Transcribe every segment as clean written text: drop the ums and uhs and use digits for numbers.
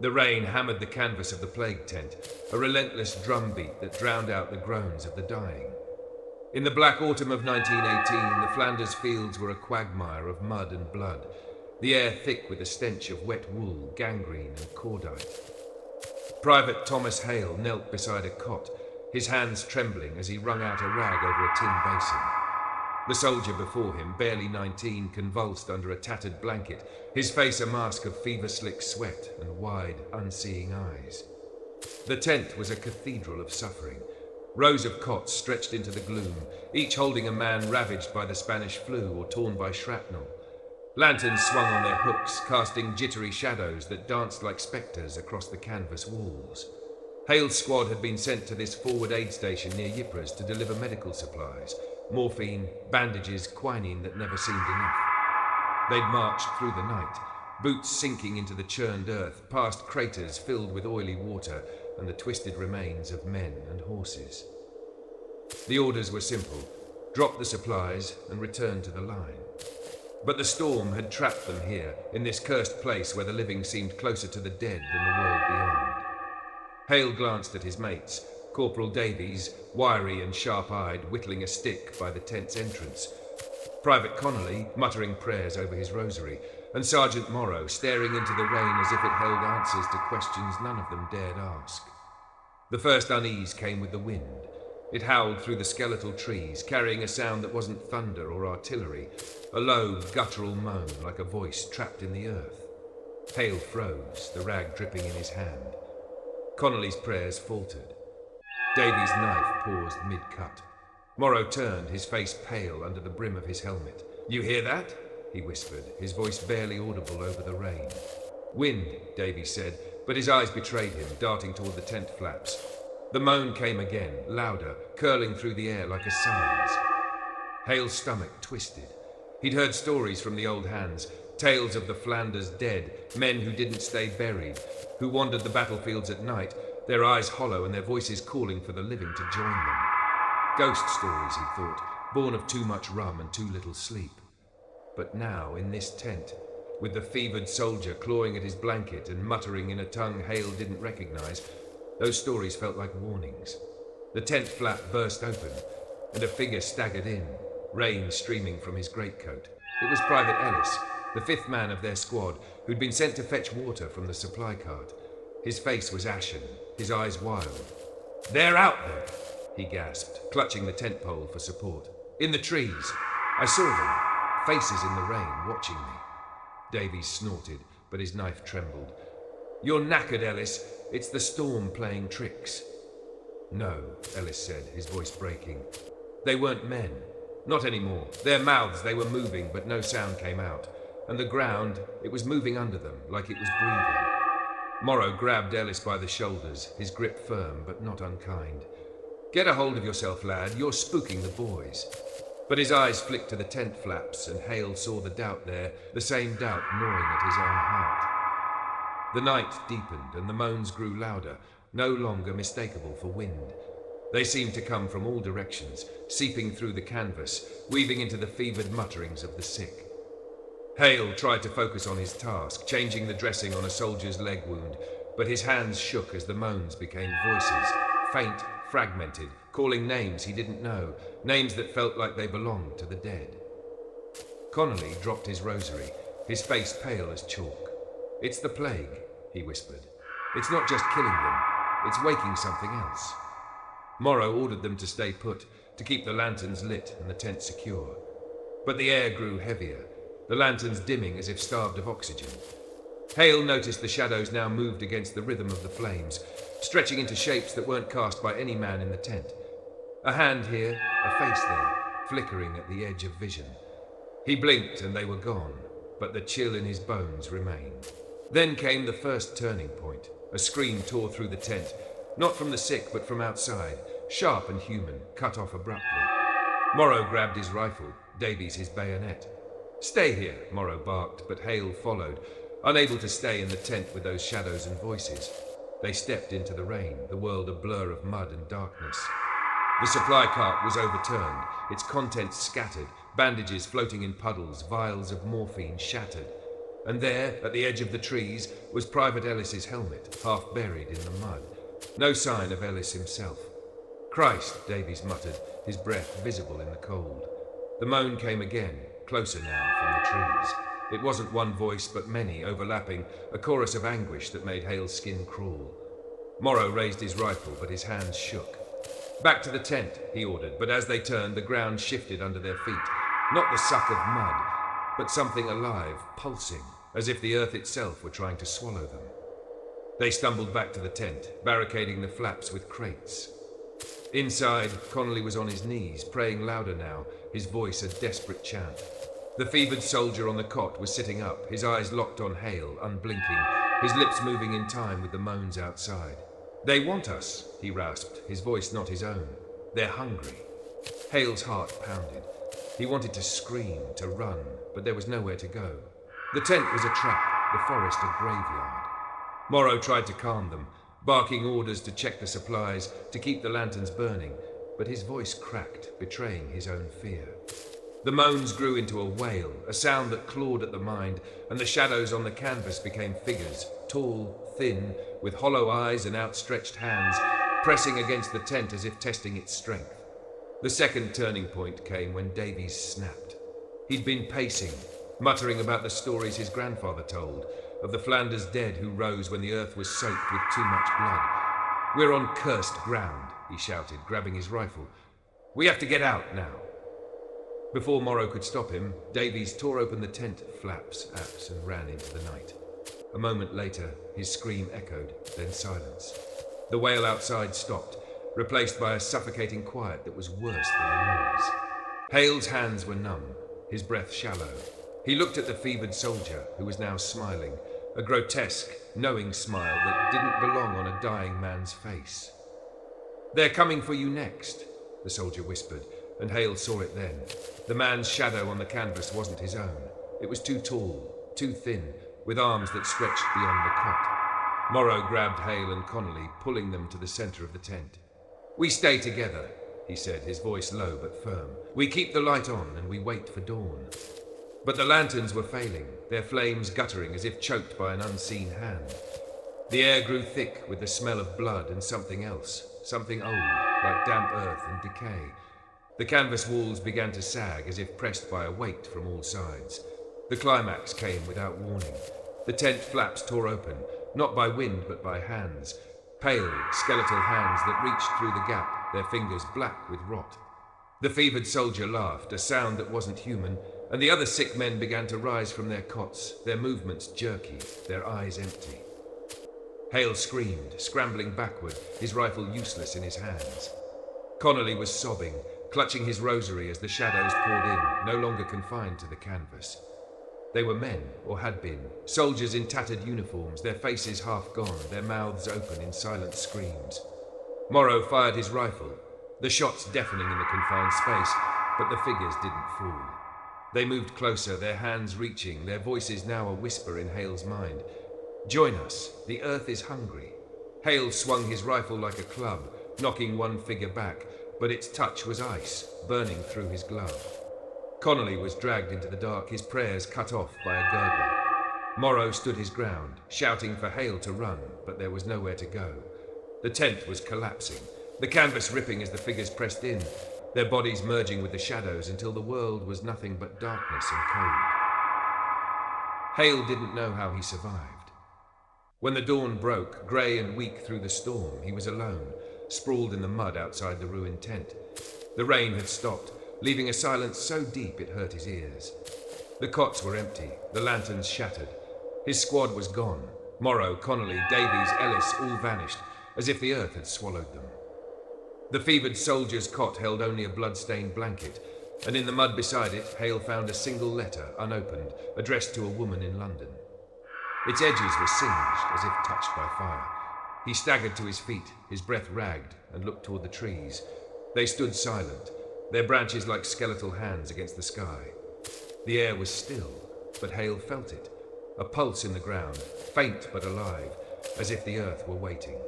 The rain hammered the canvas of the plague tent, a relentless drumbeat that drowned out the groans of the dying. In the black autumn of 1918, the Flanders fields were a quagmire of mud and blood, the air thick with the stench of wet wool, gangrene and cordite. Private Thomas Hale knelt beside a cot, his hands trembling as he wrung out a rag over a tin basin. The soldier before him, barely 19, convulsed under a tattered blanket, his face a mask of fever-slick sweat and wide, unseeing eyes. The tent was a cathedral of suffering. Rows of cots stretched into the gloom, each holding a man ravaged by the Spanish flu or torn by shrapnel. Lanterns swung on their hooks, casting jittery shadows that danced like spectres across the canvas walls. Hale's squad had been sent to this forward aid station near Ypres to deliver medical supplies, morphine, bandages, quinine that never seemed enough. They'd marched through the night, boots sinking into the churned earth, past craters filled with oily water and the twisted remains of men and horses. The orders were simple: drop the supplies and return to the line. But the storm had trapped them here, in this cursed place where the living seemed closer to the dead than the world beyond. Hale glanced at his mates, Corporal Davies, wiry and sharp-eyed, whittling a stick by the tent's entrance, Private Connolly, muttering prayers over his rosary, and Sergeant Morrow, staring into the rain as if it held answers to questions none of them dared ask. The first unease came with the wind. It howled through the skeletal trees, carrying a sound that wasn't thunder or artillery, a low, guttural moan like a voice trapped in the earth. Hale froze, the rag dripping in his hand. Connolly's prayers faltered. Davies' knife paused mid-cut. Morrow turned, his face pale under the brim of his helmet. "You hear that?" he whispered, his voice barely audible over the rain. "Wind," Davies said, but his eyes betrayed him, darting toward the tent flaps. The moan came again, louder, curling through the air like a summons. Hale's stomach twisted. He'd heard stories from the old hands, tales of the Flanders dead, men who didn't stay buried, who wandered the battlefields at night, their eyes hollow and their voices calling for the living to join them. Ghost stories, he thought, born of too much rum and too little sleep. But now, in this tent, with the fevered soldier clawing at his blanket and muttering in a tongue Hale didn't recognize, those stories felt like warnings. The tent flap burst open, and a figure staggered in, rain streaming from his greatcoat. It was Private Ellis, the fifth man of their squad, who'd been sent to fetch water from the supply cart. His face was ashen, his eyes wild. "They're out there," he gasped, clutching the tent pole for support. "In the trees. I saw them, faces in the rain, watching me." Davies snorted, but his knife trembled. "You're knackered, Ellis. It's the storm playing tricks." "No," Ellis said, his voice breaking. "They weren't men. Not anymore. Their mouths, they were moving, but no sound came out. And the ground, it was moving under them, like it was breathing." Morrow grabbed Ellis by the shoulders, his grip firm, but not unkind. "Get a hold of yourself, lad. You're spooking the boys." But his eyes flicked to the tent flaps, and Hale saw the doubt there, the same doubt gnawing at his own heart. The night deepened, and the moans grew louder, no longer mistakable for wind. They seemed to come from all directions, seeping through the canvas, weaving into the fevered mutterings of the sick. Hale tried to focus on his task, changing the dressing on a soldier's leg wound, but his hands shook as the moans became voices, faint, fragmented, calling names he didn't know, names that felt like they belonged to the dead. Connolly dropped his rosary, his face pale as chalk. "It's the plague," he whispered. "It's not just killing them, it's waking something else." Morrow ordered them to stay put, to keep the lanterns lit and the tent secure. But the air grew heavier, the lanterns dimming as if starved of oxygen. Hale noticed the shadows now moved against the rhythm of the flames, stretching into shapes that weren't cast by any man in the tent. A hand here, a face there, flickering at the edge of vision. He blinked and they were gone, but the chill in his bones remained. Then came the first turning point. A scream tore through the tent, not from the sick but from outside, sharp and human, cut off abruptly. Morrow grabbed his rifle, Davies his bayonet. "Stay here," Morrow barked, but Hale followed, unable to stay in the tent with those shadows and voices. They stepped into the rain, the world a blur of mud and darkness. The supply cart was overturned, its contents scattered, bandages floating in puddles, vials of morphine shattered. And there, at the edge of the trees, was Private Ellis's helmet, half buried in the mud. No sign of Ellis himself. "Christ," Davies muttered, his breath visible in the cold. The moan came again, closer now from the trees. It wasn't one voice, but many, overlapping, a chorus of anguish that made Hale's skin crawl. Morrow raised his rifle, but his hands shook. "Back to the tent," he ordered, but as they turned, the ground shifted under their feet. Not the suck of mud, but something alive, pulsing, as if the earth itself were trying to swallow them. They stumbled back to the tent, barricading the flaps with crates. Inside, Connolly was on his knees, praying louder now, his voice a desperate chant. The fevered soldier on the cot was sitting up, his eyes locked on Hale, unblinking, his lips moving in time with the moans outside. "They want us," he rasped, his voice not his own. "They're hungry." Hale's heart pounded. He wanted to scream, to run, but there was nowhere to go. The tent was a trap, the forest a graveyard. Morrow tried to calm them, barking orders to check the supplies, to keep the lanterns burning, but his voice cracked, betraying his own fear. The moans grew into a wail, a sound that clawed at the mind, and the shadows on the canvas became figures, tall, thin, with hollow eyes and outstretched hands, pressing against the tent as if testing its strength. The second turning point came when Davies snapped. He'd been pacing, muttering about the stories his grandfather told, of the Flanders dead who rose when the earth was soaked with too much blood. "We're on cursed ground," he shouted, grabbing his rifle. "We have to get out now." Before Morrow could stop him, Davies tore open the tent flaps, and ran into the night. A moment later, his scream echoed, then silence. The wail outside stopped, replaced by a suffocating quiet that was worse than the noise. Hale's hands were numb, his breath shallow. He looked at the fevered soldier, who was now smiling, a grotesque, knowing smile that didn't belong on a dying man's face. "They're coming for you next," the soldier whispered, and Hale saw it then. The man's shadow on the canvas wasn't his own. It was too tall, too thin, with arms that stretched beyond the cot. Morrow grabbed Hale and Connolly, pulling them to the center of the tent. "We stay together," he said, his voice low but firm. "We keep the light on and we wait for dawn." But the lanterns were failing, their flames guttering as if choked by an unseen hand. The air grew thick with the smell of blood and something else, something old, like damp earth and decay. The canvas walls began to sag as if pressed by a weight from all sides. The climax came without warning. The tent flaps tore open, not by wind but by hands, pale, skeletal hands that reached through the gap, their fingers black with rot. The fevered soldier laughed, a sound that wasn't human, and the other sick men began to rise from their cots, their movements jerky, their eyes empty. Hale screamed, scrambling backward, his rifle useless in his hands. Connolly was sobbing, clutching his rosary as the shadows poured in, no longer confined to the canvas. They were men, or had been, soldiers in tattered uniforms, their faces half gone, their mouths open in silent screams. Morrow fired his rifle, the shots deafening in the confined space, but the figures didn't fall. They moved closer, their hands reaching, their voices now a whisper in Hale's mind. "Join us, the earth is hungry." Hale swung his rifle like a club, knocking one figure back, but its touch was ice, burning through his glove. Connolly was dragged into the dark, his prayers cut off by a gurgle. Morrow stood his ground, shouting for Hale to run, but there was nowhere to go. The tent was collapsing, the canvas ripping as the figures pressed in, their bodies merging with the shadows until the world was nothing but darkness and cold. Hale didn't know how he survived. When the dawn broke, grey and weak through the storm, he was alone, sprawled in the mud outside the ruined tent. The rain had stopped, leaving a silence so deep it hurt his ears. The cots were empty, the lanterns shattered. His squad was gone. Morrow, Connolly, Davies, Ellis all vanished, as if the earth had swallowed them. The fevered soldier's cot held only a blood-stained blanket, and in the mud beside it, Hale found a single letter, unopened, addressed to a woman in London. Its edges were singed, as if touched by fire. He staggered to his feet, his breath ragged, and looked toward the trees. They stood silent, their branches like skeletal hands against the sky. The air was still, but Hale felt it, a pulse in the ground, faint but alive, as if the earth were waiting.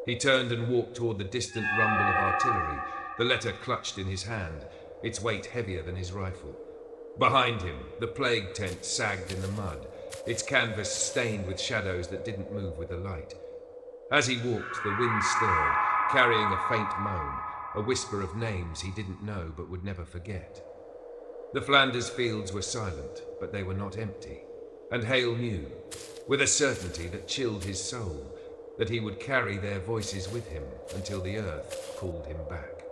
He turned and walked toward the distant rumble of artillery, the letter clutched in his hand, its weight heavier than his rifle. Behind him, the plague tent sagged in the mud, its canvas stained with shadows that didn't move with the light. As he walked, the wind stirred, carrying a faint moan, a whisper of names he didn't know but would never forget. The Flanders fields were silent, but they were not empty. And Hale knew, with a certainty that chilled his soul, that he would carry their voices with him until the earth called him back.